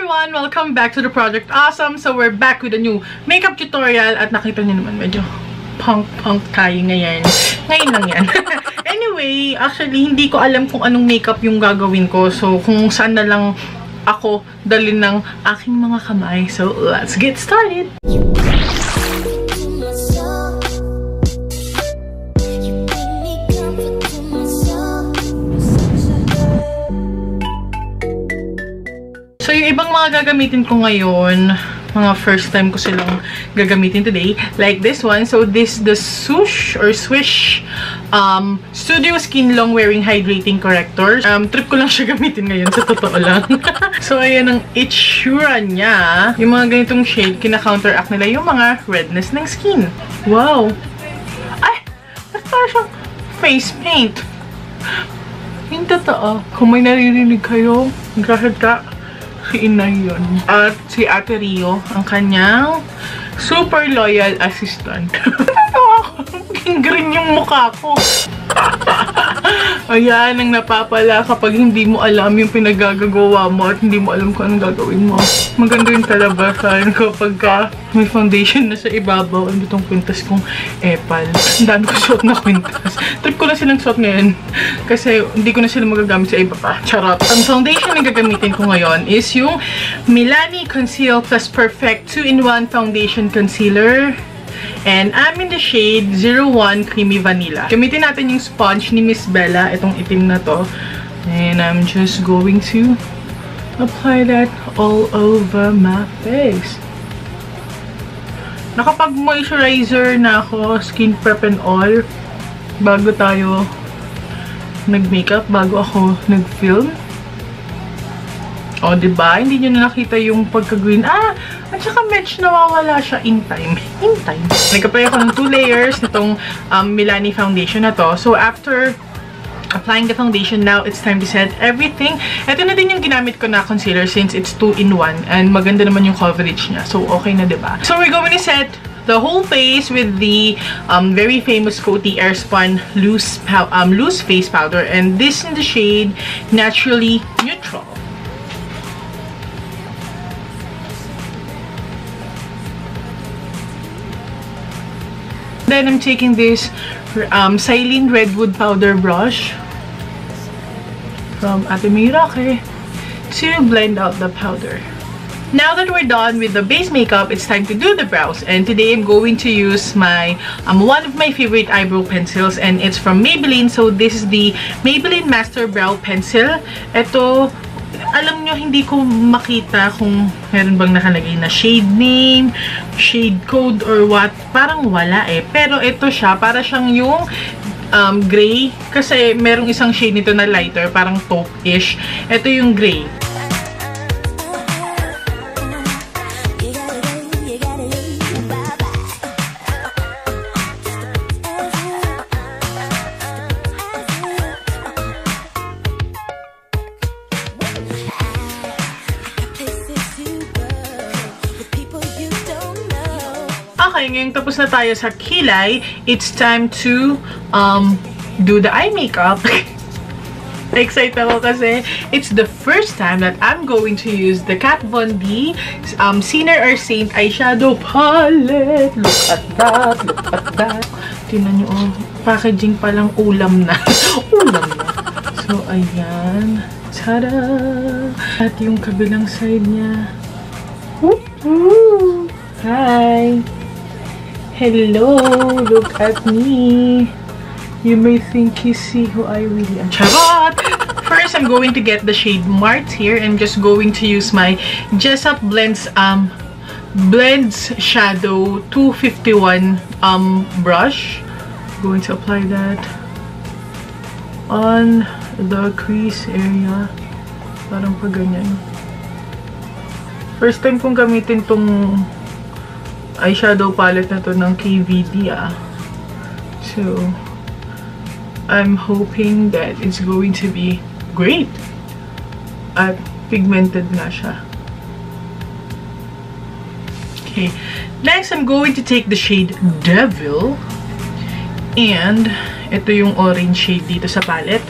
everyone! Welcome back to the Project Awesome. So we're back with a new makeup tutorial at nakita niyo naman medyo punk tayo ngayon. Ngayon lang yan. Anyway, actually hindi ko alam kung anong makeup yung gagawin ko. So kung saan na lang ako dalhin ng aking mga kamay. So let's get started! So, yung ibang mga gagamitin ko ngayon, mga first time ko silang gagamitin today, like this one. So, this the Soosh or Swish Studio Skin Long Wearing Hydrating Corrector. Trip ko lang siya gamitin ngayon, sa totoo lang. So, ayan ang itsura niya. Yung mga ganitong shade, kina-counteract nila yung mga redness ng skin. Wow! Ay! Parang siyang face paint. Yung totoo. Kung may naririnig kayo, magkakita. Si Inay yun. At si Ate Rio, ang kanyang super loyal assistant. Maging green yung mukha ko. Ayan, ang napapala kapag hindi mo alam yung pinagagagawa mo at hindi mo alam kung anong gagawin mo. Maganda yung talabasan kapag may foundation na sa ibabaw. Ano itong kwintas kong epal. Ang dami ko suot na kwintas. Trip ko na silang suot ngayon kasi hindi ko na sila magagamit sa iba pa. Charot. Ang foundation na gagamitin ko ngayon is yung Milani Conceal Plus Perfect 2-in-1 Foundation Concealer. And I'm in the shade 01 Creamy Vanilla. Gamitin natin yung sponge ni Miss Bella. Itong itim na to. And I'm just going to apply that all over my face. Nakapag-moisturizer na ako, skin prep and all, bago tayo nag-makeup, bago ako nag-film. O, diba? Hindi nyo na nakita yung pagka-green. At saka medyo nawawala siya in time. In time. Nag-apply ako ng 2 layers nitong Milani foundation na to. So, after applying the foundation, now it's time to set everything. Ito na din yung ginamit ko na concealer since it's 2-in-1 and maganda naman yung coverage niya. So, okay na, diba? So, we're going to set the whole face with the very famous Coty Airspun loose face powder, and this in the shade Naturally Neutral. Then I'm taking this Silene Redwood powder brush from Ate Mirake to blend out the powder. Now that we're done with the base makeup, it's time to do the brows. And today I'm going to use my one of my favorite eyebrow pencils, and it's from Maybelline. So this is the Maybelline Master Brow Pencil. Ito, alam nyo, hindi ko makita kung meron bang nakalagay na shade name, shade code, or what. Parang wala eh. Pero ito siya, para siyang yung gray. Kasi merong isang shade nito na lighter, parang taupe-ish. Ito yung gray. Okay, ngayon tapos na tayo sa kilay, it's time to do the eye makeup. Excited ako kasi it's the first time that I'm going to use the Kat Von D Sinner or Saint eyeshadow palette. Look at that, look at that. Tingnan nyo, oh, packaging palang ulam na. Ulam na. So, ayan. Tada! At yung kabilang side niya. Woo! Hi! Hello! Look at me! You may think you see who I really am. Charot! First, I'm going to get the shade Marked here. I'm just going to use my Jessup Blends Shadow 251 brush. I'm going to apply that on the crease area. Parang pa ganyan. First time kong gamitin tong eyeshadow palette na to ng KVD So, I'm hoping that it's going to be great. At pigmented nga siya. Okay. Next, I'm going to take the shade Devil. And, ito yung orange shade dito sa palette.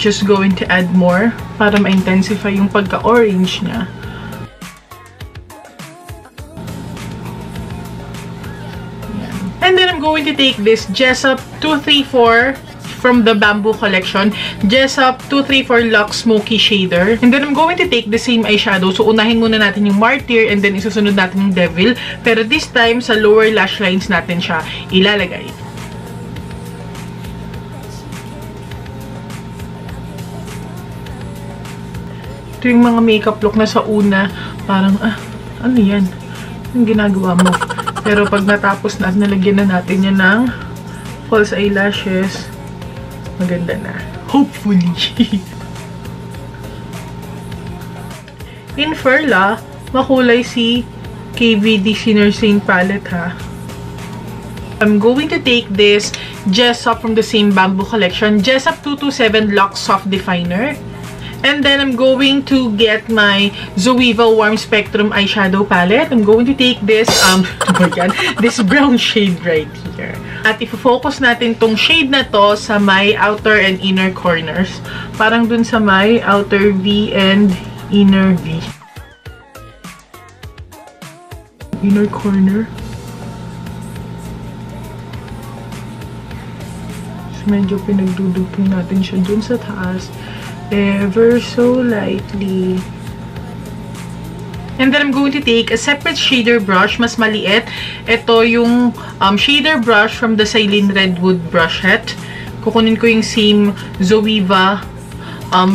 Just going to add more para ma-intensify yung pagka-orange niya. And then I'm going to take this Jessup 234 from the Bamboo collection. Jessup 234 Luxe Smoky Shader. And then I'm going to take the same eyeshadow. So, unahin muna natin yung Martyr and then isusunod natin yung Devil. Pero this time, sa lower lash lines natin siya ilalagay. Ito yung mga makeup look na sa una, parang, ano yan? Yung ginagawa mo. Pero pag natapos na at nalagyan na natin yan ng false eyelashes, maganda na. Hopefully. In Ferla, makulay si KVD Sinner Saint palette, ha. I'm going to take this Jessup from the same Bamboo collection. Jessup 227 Luxe Soft Definer. And then, I'm going to get my Zoeva Warm Spectrum Eyeshadow Palette. I'm going to take this, this brown shade right here. At ifo-focus natin tong shade na to sa my outer and inner corners. Parang dun sa my outer V and inner V. Inner corner. So, medyo pinagdudugtong natin siya dun sa taas. Ever so lightly. And then I'm going to take a separate shader brush, mas maliit. Ito yung shader brush from the Celine Redwood brush set. Kukunin ko yung same Zoeva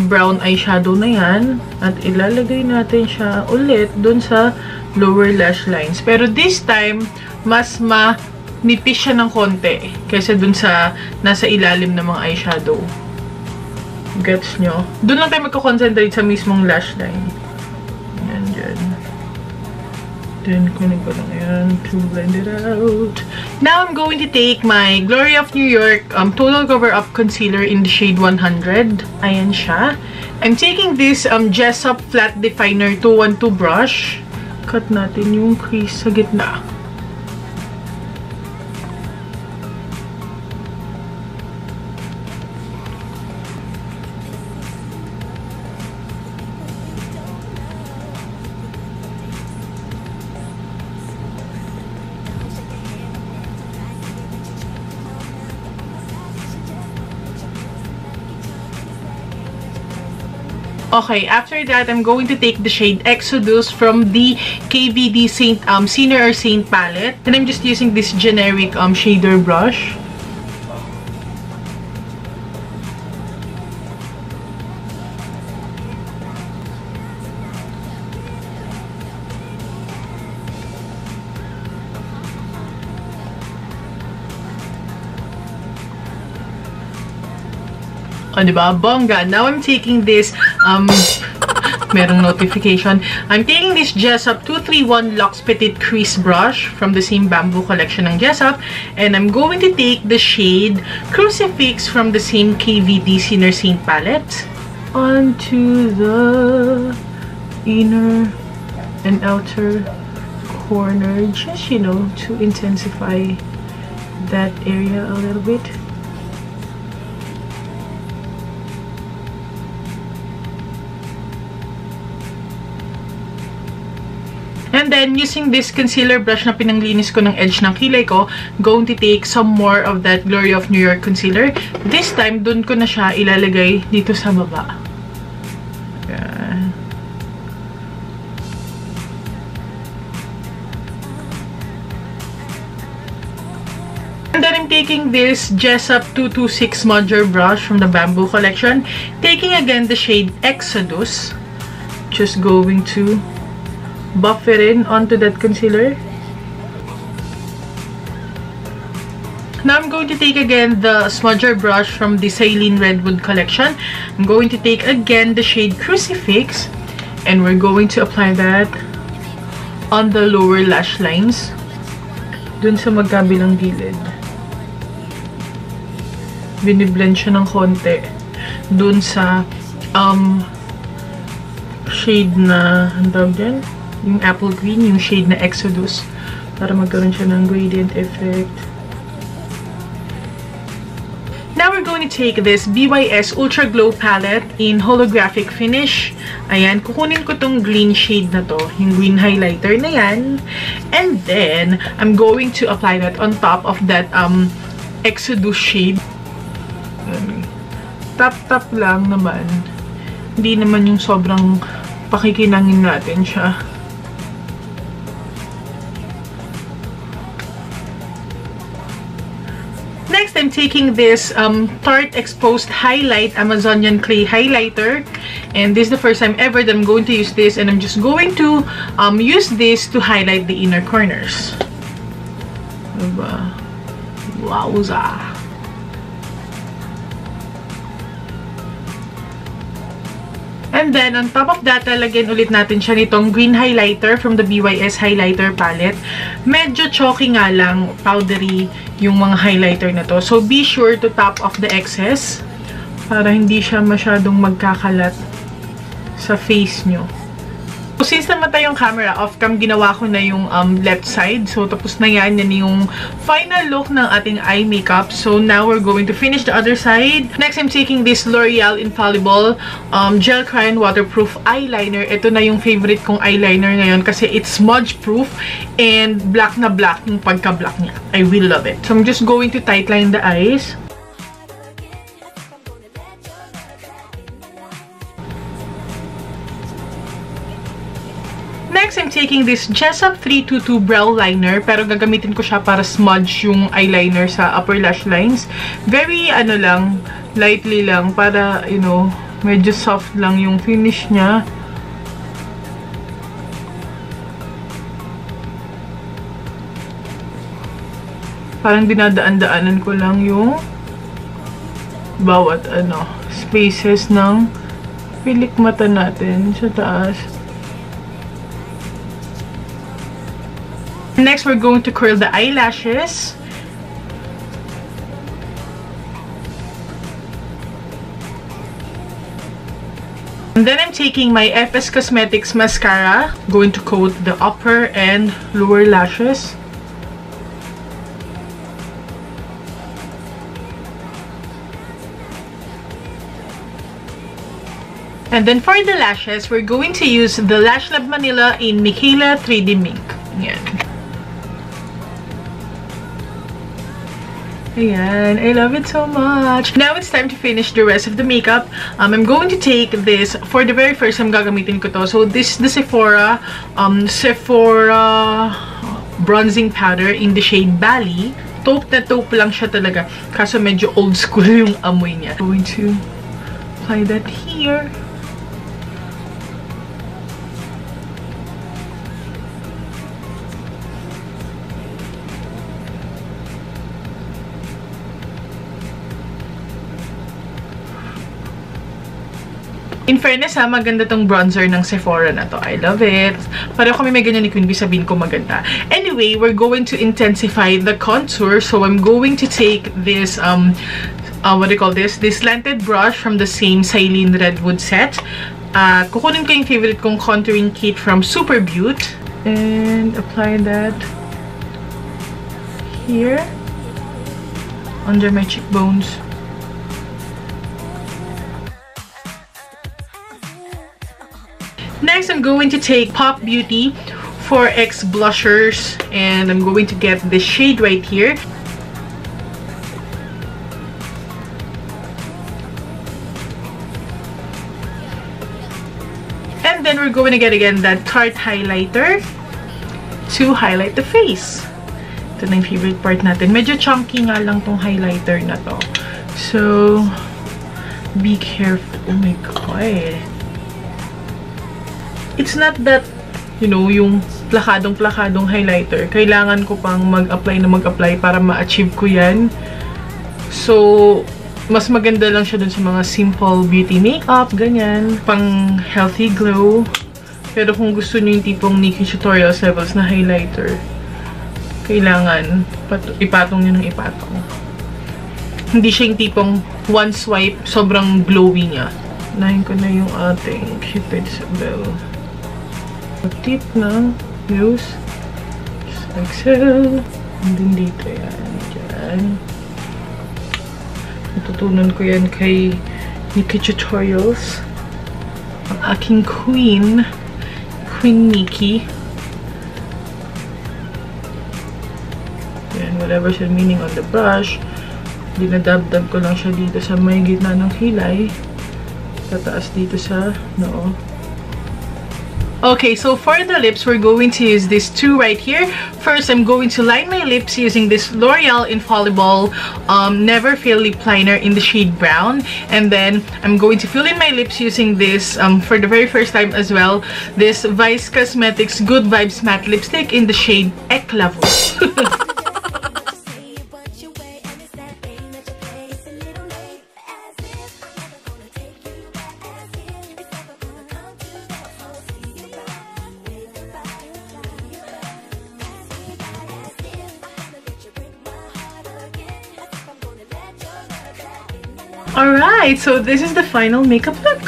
brown eyeshadow na yan. At ilalagay natin siya ulit dun sa lower lash lines. Pero this time, mas manipis siya ng konti kaysa dun sa nasa ilalim ng mga eyeshadow. Gets nyo? Doon lang tayo magko-concentrate sa mismong lash line. Ayan, dyan. Then, kunin ko lang yan to blend it out. Now, I'm going to take my Glory of New York Total Cover Up Concealer in the shade 100. Ayan siya. I'm taking this Jessup Flat Definer 212 brush. Cut natin yung crease sa gitna. Okay, after that, I'm going to take the shade Exodus from the KVD Sinner or Saint palette. And I'm just using this generic shader brush. O, diba? Bongga. Now, I'm taking this, merong notification. I'm taking this Jessup 231 Luxe Petite Crease Brush from the same Bamboo collection ng Jessup. And I'm going to take the shade Crucifix from the same KVD Sinner Saint palette onto the inner and outer corner. Just, you know, to intensify that area a little bit. And then, using this concealer brush na pinanglinis ko ng edge ng kilay ko, going to take some more of that Glory of New York concealer. This time, dun ko na siya ilalagay dito sa baba. Ayan. And then, I'm taking this Jessup 226 Smudger brush from the Bamboo collection. Taking again the shade Exodus. Just going to buff it in onto that concealer. Now, I'm going to take again the smudger brush from the Celine Redwood collection. I'm going to take again the shade Crucifix. And we're going to apply that on the lower lash lines. Dun sa magkabilang gilid. Biniblend siya ng konti. Dun sa shade na, ang tawag dyan? Yung apple green, yung shade na Exodus, para magkaroon siya ng gradient effect. Now we're going to to take this BYS Ultra Glow Palette in Holographic Finish. Ayan, kukunin ko tong green shade na to, yung green highlighter na yan. And then, I'm going to apply that on top of that Exodus shade. Tap-tap lang naman. Hindi naman yung sobrang pakikinangin natin siya. Next, I'm taking this Tarte Exposed Highlight Amazonian Clay Highlighter. And this is the first time ever that I'm going to use this. And I'm just going to use this to highlight the inner corners. Diba? Wowza! And then, on top of that, lalagyan ulit natin siya nitong green highlighter from the BYS Highlighter Palette. Medyo chalky nga lang, powdery yung mga highlighter na to. So, be sure to top off the excess para hindi siya masyadong magkakalat sa face nyo. So, since namatay yung camera, off-cam, ginawa ko na yung left side. So, tapos na yan. Yan yung final look ng ating eye makeup. So, now we're going to finish the other side. Next, I'm taking this L'Oreal Infallible Gel Crayon Waterproof Eyeliner. Ito na yung favorite kong eyeliner ngayon kasi it's smudge-proof and black na black yung pagka-black niya. I will love it. So, I'm just going to tightline the eyes. Next, I'm taking this Jessup 322 Brow Liner, pero gagamitin ko siya para smudge yung eyeliner sa upper lash lines. Very, ano lang, lightly lang, para, you know, medyo soft lang yung finish niya. Parang dinadaan-daanan ko lang yung bawat, ano, spaces ng pilik mata natin sa taas. Next, we're going to curl the eyelashes. And then I'm taking my FS Cosmetics Mascara. Going to coat the upper and lower lashes. And then for the lashes, we're going to use the Lash Lab Manila in Mikaela 3D Mink. Yan. Ayan, I love it so much. Now it's time to finish the rest of the makeup. I'm going to take this, for the very first time gagamitin ko to. So this is the Sephora bronzing powder in the shade Bali. Taupe na taupe lang siya talaga. Kaso medyo old school yung amoy niya. I'm going to apply that here. In fairness ha, maganda tong bronzer ng Sephora na to. I love it. Pareho kami may ganyan ni Queen Bee, sabihin ko maganda. Anyway, we're going to intensify the contour. So, I'm going to take this, what do you call this? This slanted brush from the same Silene Redwood set. Kukunin ko yung favorite kong contouring kit from Super Beaute. And apply that here. Under my cheekbones. Next, I'm going to take Pop Beauty 4X blushers, and I'm going to get this shade right here. And then we're going to get again that Tarte highlighter to highlight the face. Ito na yung favorite part natin. Medyo chunky nga lang tong highlighter na to. So, be careful. Oh my God. It's not that, you know, yung plakadong-plakadong highlighter. Kailangan ko pang mag-apply na mag-apply para ma-achieve ko yan. So, mas maganda lang siya dun sa mga simple beauty makeup, ganyan. Pang healthy glow. Pero kung gusto nyo yung tipong Nikki Tutorials levels na highlighter, kailangan ipatong nyo ng ipatong. Hindi siya yung tipong one swipe, sobrang glowy niya. Unahin ko na yung ating Cupid Bell. Tip ng nose. Just exhale. And then dito yan. Dyan. Natutunan ko yan kay Nikki Tutorials. Ang aking Queen Nikki. Yan, whatever siya meaning on the brush. Dinadab-dab ko lang siya dito sa may gitna ng kilay. Tataas dito sa noo. Okay, so for the lips, we're going to use these two right here. First, I'm going to line my lips using this L'Oreal Infallible Never Fail Lip Liner in the shade brown. And then, I'm going to fill in my lips using this, for the very first time as well, this Vice Cosmetics Good Vibes Matte Lipstick in the shade Eklavu. Alright, so this is the final makeup look.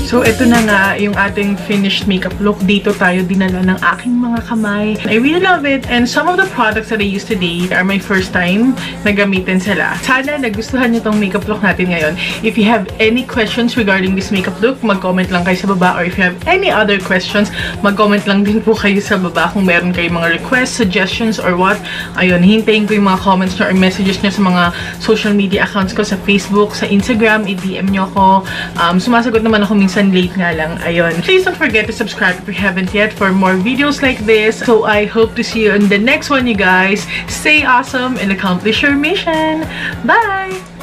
So, ito na nga yung ating finished makeup look. Dito tayo dinala ng aking mga kamay. I really love it. And some of the products that I use today are my first time na gamitin sila. Sana nagustuhan nyo tong makeup look natin ngayon. If you have any questions regarding this makeup look, mag-comment lang kayo sa baba. Or if you have any other questions, mag-comment lang din po kayo sa baba kung meron kayong mga requests, suggestions, or what. Ayun, hintayin ko yung mga comments nyo or messages nyo sa mga social media accounts ko sa Facebook, sa Instagram, i-DM nyo ako. Sumasagot naman ako minsan late nga lang. Ayun. Please don't forget to subscribe if you haven't yet for more videos like this. So I hope to see you in the next one, you guys. Stay awesome and accomplish your mission. Bye!